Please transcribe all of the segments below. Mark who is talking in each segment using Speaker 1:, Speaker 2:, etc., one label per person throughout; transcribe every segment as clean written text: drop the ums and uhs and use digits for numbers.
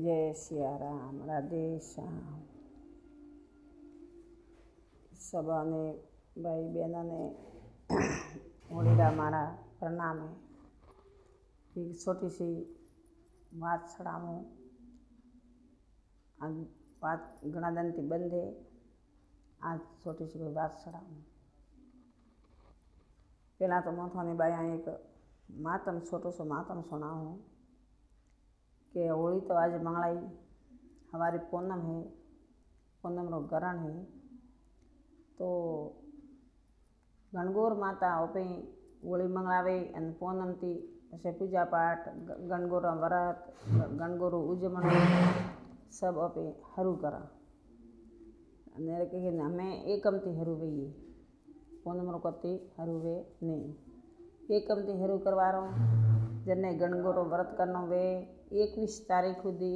Speaker 1: જય સિયારામ, રાધે શ્યામ. સભાને ભાઈ બહેનોને હોળીરા મારા પ્રણામ. એક છોટી સી વાત છડાવું. આ વાત ઘણા દનથી બંધ है. आज छोटी सी कोई बात छड़ाऊँ. पहला तो मैं थाने बाया एक मातम छोटो सो मातम सुनाऊँ कि होली तो आज मंगलाई हमारी पूनम है, पूनम रो गरण है. तो गणगौर माता ओपे होली मंगलावे अने पूनम थी पछी पूजा पाठ गणगौर व्रत गणगौर उजमण सब ओपे हरू करा अने कहे हमें एकमती हरू वही पूनम रो कती हरू वे नहीं. एकमती हरू करवारो जने गणगौर व्रत करनो वे 21 तारीख सुधी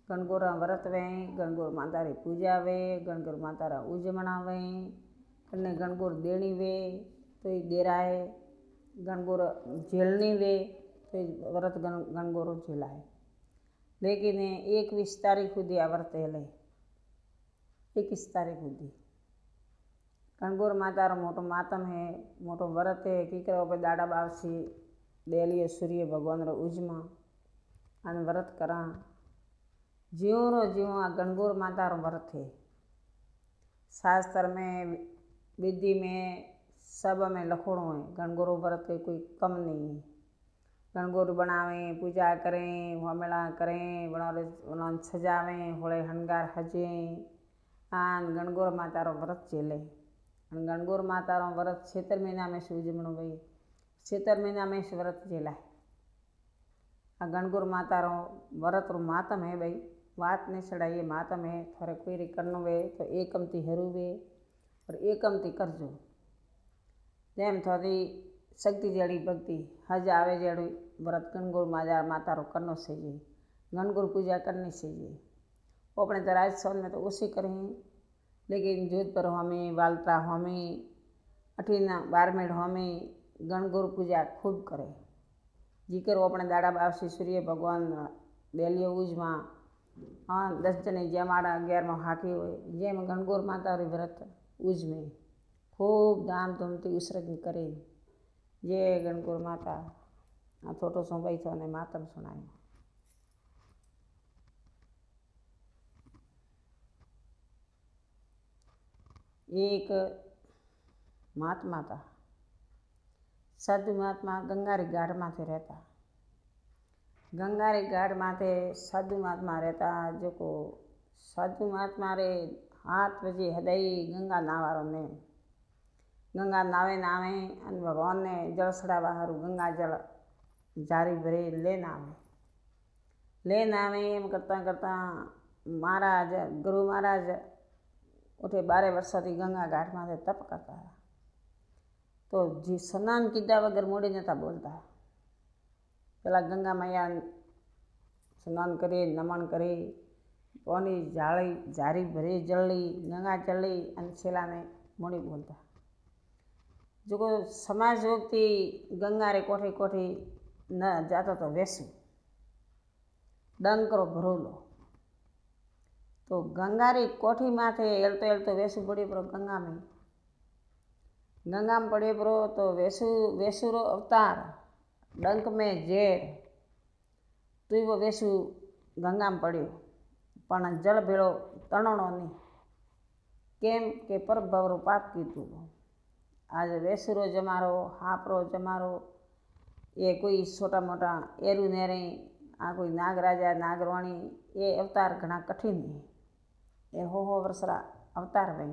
Speaker 1: गणगौर व्रत वे गणगौर माता री पूजा वे गणगौर माता रा उजमणा वे कने गणगौर देणी वे तो देराए गणगौर झेलनी वे तो व्रत गणगौर झेलाए. लेकिन 21 तारीख सुधी आ व्रत हेले 21 तारीख सुधी गणगौर माता रो मोटो मातम है, मोटो व्रत है. कीकरो पे दाड़ा बावसी डेलिए सूर्य भगवान रो उजमा अने व्रत करा ज्यों रो ज्यों आ गणगौर माता रो व्रत है. शास्त्र में विधि में सब में लखोड़ो है गणगौर व्रत है, कोई कम नहीं है. गणगौर बनावें पूजा करें होमेला करें बनावे सजावें होले हंगार हजे आन गणगौर माता रो व्रत चले. गणगौर माता रो व्रत 6 महीना में उजमणो भाई 6 महीना में व्रत चलाए. आ गणगौर माता रो व्रत रो मातम है भाई. बात नहीं चढ़ाइए मातम है. थोड़े कोई करनो वे तो एकमती हरू वे और एकमती करजो. जेम थोड़ी शक्ति जड़ी भक्ति हज आवे जड़ी व्रत गणगौर माता रो करनो चाहिए. गणगौर पूजा करनी चाहिए. वो अपने तो राजस्थान में तो उसी करें लेकिन जोधपुर हमें वालता हमें अठीना बारमेड़ हमें गणगौर पूजा खूब करे. जीकर वो अपने दाड़ा बावसी सूर्य भगवान डेलियो उजमा हाँ 10 जने जमाड़ा 11 हाकी हो जेम गणगौर माता री व्रत उजमे खूब धाम धूम थी उसरग करे. ये गणगौर माता आ छोटो सो भाई थो ने मातम सुनायो. एक महात्मा था साधु महात्मा गंगारी घाट माथे रहता. गंगारी घाट माथे साधु महात्मा रहता. जो को साधु महात्मा रे 7 बजे हदई गंगा नावारो ने गंगा नावे नावे अने भगवान ने जल चढ़ावा हारू गंगा जल जारी भरे लेन आवे एम करता करता महाराज गुरु महाराज उठे 12 वर्षों गंगा घाट माथे तप करता. तो जी स्नान कीधा वगर मोड़ी नता बोलता. पेला गंगा मैया स्नान करे नमन करे पानी जाड़ी जारी भरे जल्दी गंगा चली अने छेला ने मोड़ी बोलता. जो को समाज वक्ति गंगा रे कोठी कोठी न जाता तो वेसू डंकरो भरोलो. तो गंगा री कोठी माथे हेलतो वेसू पड़ी पड़ो गंगा में पड़े पड़ो तो वेसू रो अवतार डंक में जेर तो वो वेसू गंगा में पड़ो पण जल भेड़ो तणणो नहीं केम के पर भवरो पाप कीधुं. आज वेसू रो जमारो हापरो जमारो ये कोई छोटा मोटा एरू नेरे आ कोई नागराजा नागराणी ये अवतार घना कठिन है. ये हो वर्षरा अवतार भाई.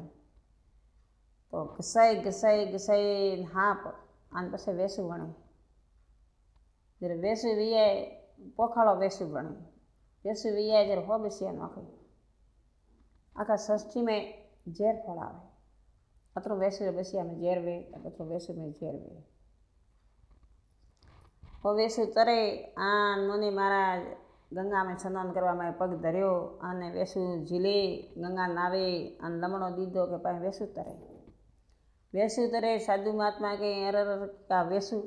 Speaker 1: तो घसाई हाप आने पछी वेसू बने. जरे वेसू वीआए पोखाड़ो वेसू बने. वेसू वीआए जरे हो बेसिया नाखे आखा षष्ठी में जेर फड़ावे. अतरो वेसू बेसिया में जेर वे अतरो वेसू में जेर वे. वो वेसू तरे आन मुनि महाराज गंगा में स्नान करवा में पग धर्यो अने वेसू झीले गंगा नावे अने लमणो दीधो के पाए वेसू तरे साधु महात्मा के अरर का वेसू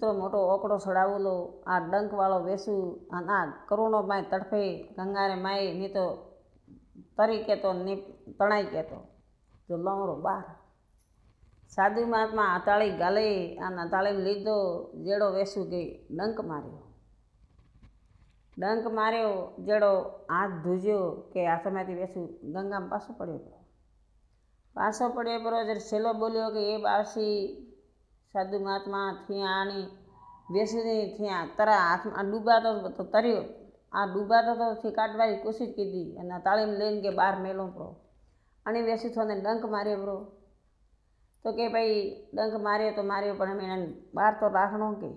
Speaker 1: તો મોટો ઓકડો સડાવેલો આ ડંકવાળો વેસું અને આ કરુણો માય તડફે ગંગારે માય ની તો તરી કહેતો ને તણાઈ કહેતો જો લમરો બાર સાધુ મહાત્મા અતાળી ગાલે અને અતાળીને લીધો જેડો વેસું ગઈ ડંક માર્યો જેડો હાથ ધૂજ્યો કે હાથમાંથી વેસું ગંગામાં પાછો પડ્યો જ્યારે છેલ્લો બોલ્યો કે એ બાવસી સાધુ મહાત્મા થયા આની વેસુની થયા તરા હાથમાં ડૂબાતો તો તર્યો આ ડૂબાતો તો કાઢવાની કોશિશ કીધી અને તાળીમાં લઈને કે બહાર મેલો પડો અને વેસું થોને ડંક માર્યો બરો તો કે ભાઈ ડંક માર્યો પણ અમે એને બહાર તો રાખણો કે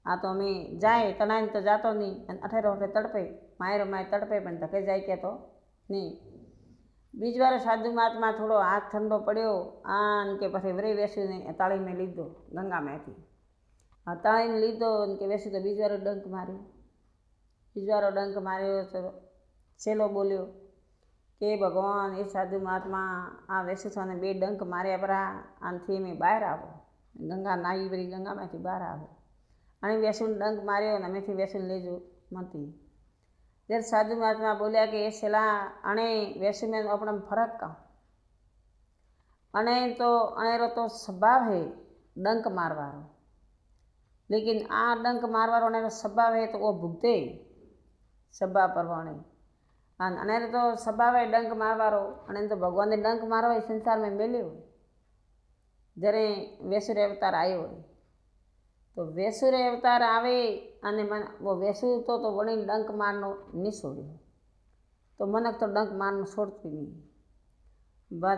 Speaker 1: આ તો અમે જાય તણાઈને તો જાતો નહીં અને અઠેરો તડપે માયરો માય તડપે પણ ધકે જાય કે તો નહીં બીજી વાર સાધુ મહાત્મા થોડો હાથ ઠંડો પડ્યો આન કે પછી વરી વેસુને તાળીને લીધો ગંગામાંથી આ તાળીને લીધો ને કે વેસું તો બીજી વાર ડંક માર્યો તો છેલ્લો બોલ્યો કે ભગવાન એ સાધુ મહાત્મા આ વેસુને 2 ડંક માર્યા પરા આનાથી અમે બહાર આવો ગંગા નાઈ વરી ગંગામાંથી બહાર આવો અને વેસુને ડંક માર્યો અને અમેથી વેસુને લેજો મતી જ્યારે સાધુ મહાત્મા બોલ્યા કે એ છેલ્લા અણે વેસુ में अपना फर्क का अणेरो तो स्वभाव है डंक मारवारो लेकिन आ डंक मारवारो अणेरो स्वभाव है तो वो भुगते स्वभाव परवाणे अणेरो तो स्वभाव है डंक मारवारो अणे तो भगवान ने डंक मारवा संसार में मेल्यो जरे वेसुर अवतार आयो तो वेसुर अवतार आवे अने मन वो वेसु तो वणी डंक मारनो नहीं छोड़ो तो मनक तो डंक मारनो छोड़ती नहीं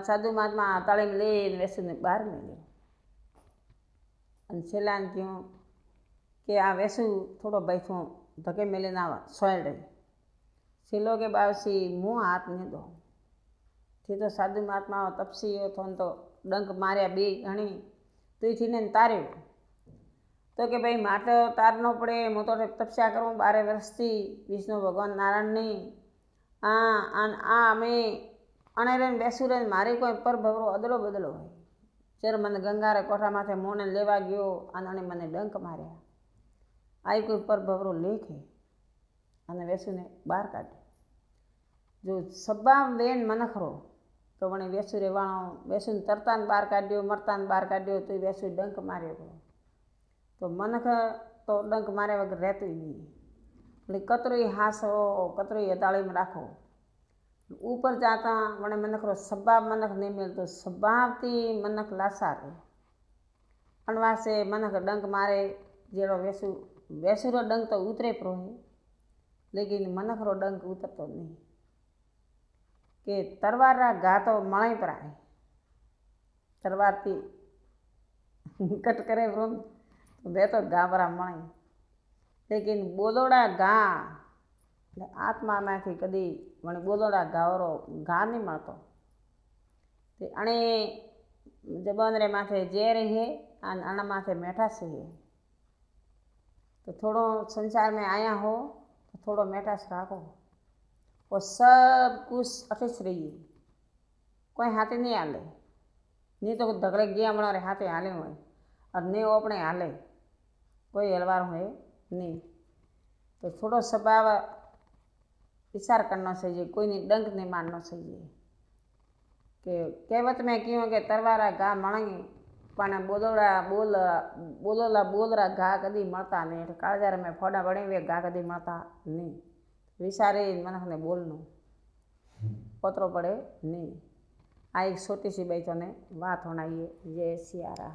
Speaker 1: साधु महात्मा ताળી में ले वेसुने बहार मेल्यो अने छेल्ला क्यों कि आ वेसु थोड़ो बैठो धके मेलीने आवा सोयल रही छेल्लो के बावसी मुँह हाथ नहीं दो थी तो साधु महात्मा तपसी थो तो डंक मार्या 2 घणी तो थी तार्यो तो कि भाई माटे तारनो पड़े हूँ तो तपस्या करूँ 12 वर्ष थी विष्णु भगवान नारायण नहीं आ अमे अणेरे बेसुरे मारी कोई पर भवरो अदलो बदलो है जर मैंने गंगारे कोठा माथे मोने लेवा गयो अने मैंने डंक मार्या आई कोई पर भवरो लेख है अने वेसुने बहार काढ्यो जो सब्बा वेन मनखरो तो वणे वेसु रेवाणो वेसुने तरतान बहार काढ्यो मरतान बहार काढ्यो तो वेसु डंक मार्यो तो मनख तो डंक मारे वगर रहते ही नहीं એટલે કતરોય હાસો કતરોય અતાળી में राखो ऊपर जाता वणे मनखरो स्वभाव मनख नहीं मिलतो स्वभाव थी मनख लासा रहे अणवासे मनख डंक मारे जेड़ो वेसुरो डंक तो उतरे परो है लेकिन मनखरो डंक उतरतो नहीं के तरवार घा तो मळाई पर आए तरवार थी कट करे परो वे तो घा बरा मळाई लेकिन बोलोड़ा घा आत्मा में कदी वणे बोलोड़ा घावरो घा नहीं मळतो ते अणे जबान रे माथे जेर है अने अण माथे मेठास है तो थोड़ो संसार में आया हो तो थोड़ो मेठास राखो वो सब कुछ अठेस रही कोई हाथे नहीं हाले नहीं तो धगड़े गया मणारे हाथे हाले होय और नहीं वो अपने हाले कोई हलवार है नहीं तो थोड़ो स्वभाव विचार करना चाहिए कोई नहीं डंक नहीं मारना चाहिए कि कहवत में क्यों कि तरवारा घा मणंगी पण बोलोला घा कदी मळता नहीं काळजार में फोड़ा बने हुए घा कदी मळता नहीं विचारे मनख ने बोलनो पत्रो पड़े नहीं आ एक छोटी सी बैठो ने बात होना ये जय सियारा।